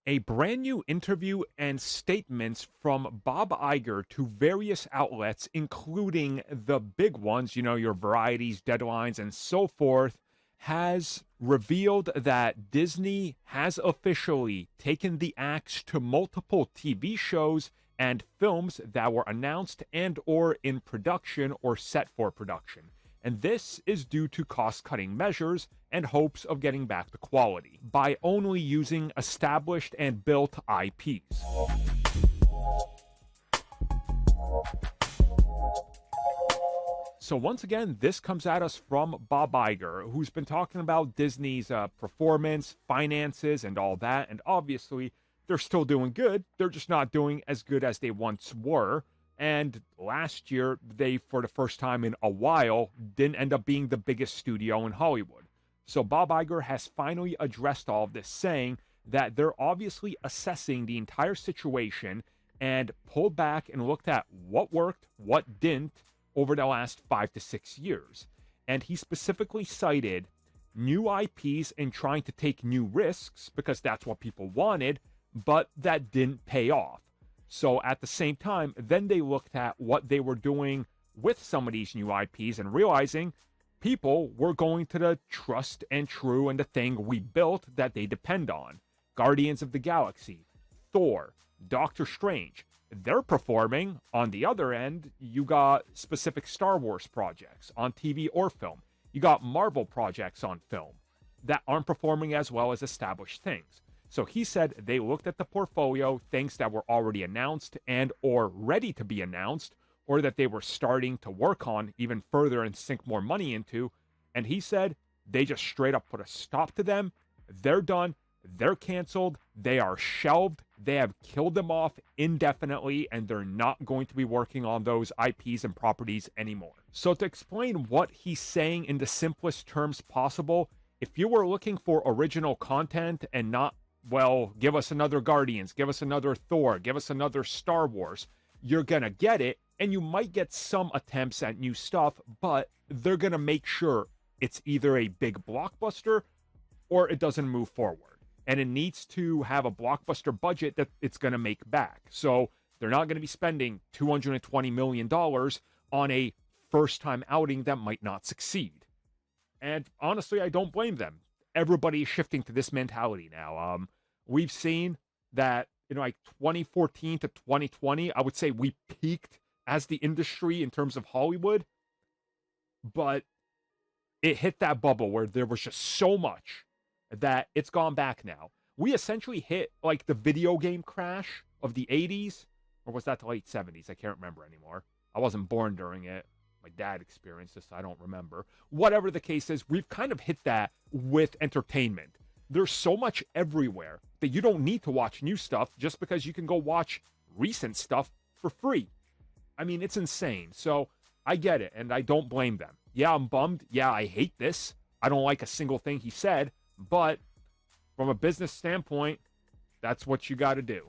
A brand new interview and statements from Bob Iger to various outlets, including the big ones, your varieties, deadlines, and so forth, has revealed that Disney has officially taken the axe to multiple TV shows and films that were announced and or in production or set for production. And this is due to cost-cutting measures and hopes of getting back to quality by only using established and built IPs. So once again, this comes at us from Bob Iger, who's been talking about Disney's performance, finances, and all that. And obviously, they're still doing good. They're just not doing as good as they once were. And last year, they, for the first time in a while, didn't end up being the biggest studio in Hollywood. So Bob Iger has finally addressed all of this, saying that they're obviously assessing the entire situation and pulled back and looked at what worked, what didn't over the last 5 to 6 years. And he specifically cited new IPs and trying to take new risks because that's what people wanted, but that didn't pay off. So at the same time, then they looked at what they were doing with some of these new IPs and realizing people were going to the trust and true and the thing we built that they depend on. Guardians of the Galaxy, Thor, Doctor Strange. They're performing. On the other end, you got specific Star Wars projects on TV or film. You got Marvel projects on film that aren't performing as well as established things. So he said they looked at the portfolio, things that were already announced and or ready to be announced, or that they were starting to work on even further and sink more money into. And he said they just straight up put a stop to them. They're done. They're canceled. They are shelved. They have killed them off indefinitely, and they're not going to be working on those IPs and properties anymore. So to explain what he's saying in the simplest terms possible, if you were looking for original content and not, well, give us another Guardians, give us another Thor, give us another Star Wars, you're going to get it, and you might get some attempts at new stuff, but they're going to make sure it's either a big blockbuster or it doesn't move forward. And it needs to have a blockbuster budget that it's going to make back. So they're not going to be spending $220 million on a first-time outing that might not succeed. And honestly, I don't blame them. Everybody is shifting to this mentality now. We've seen that, like 2014 to 2020, I would say we peaked as the industry in terms of Hollywood. But it hit that bubble where there was just so much that it's gone back now. We essentially hit like the video game crash of the 80s, or was that the late 70s? I can't remember anymore. I wasn't born during it. My dad experienced this, so I don't remember. Whatever the case is, we've kind of hit that with entertainment. There's so much everywhere that you don't need to watch new stuff just because you can go watch recent stuff for free. I mean, it's insane. So I get it, and I don't blame them. Yeah, I'm bummed. Yeah, I hate this. I don't like a single thing he said. But from a business standpoint, that's what you got to do.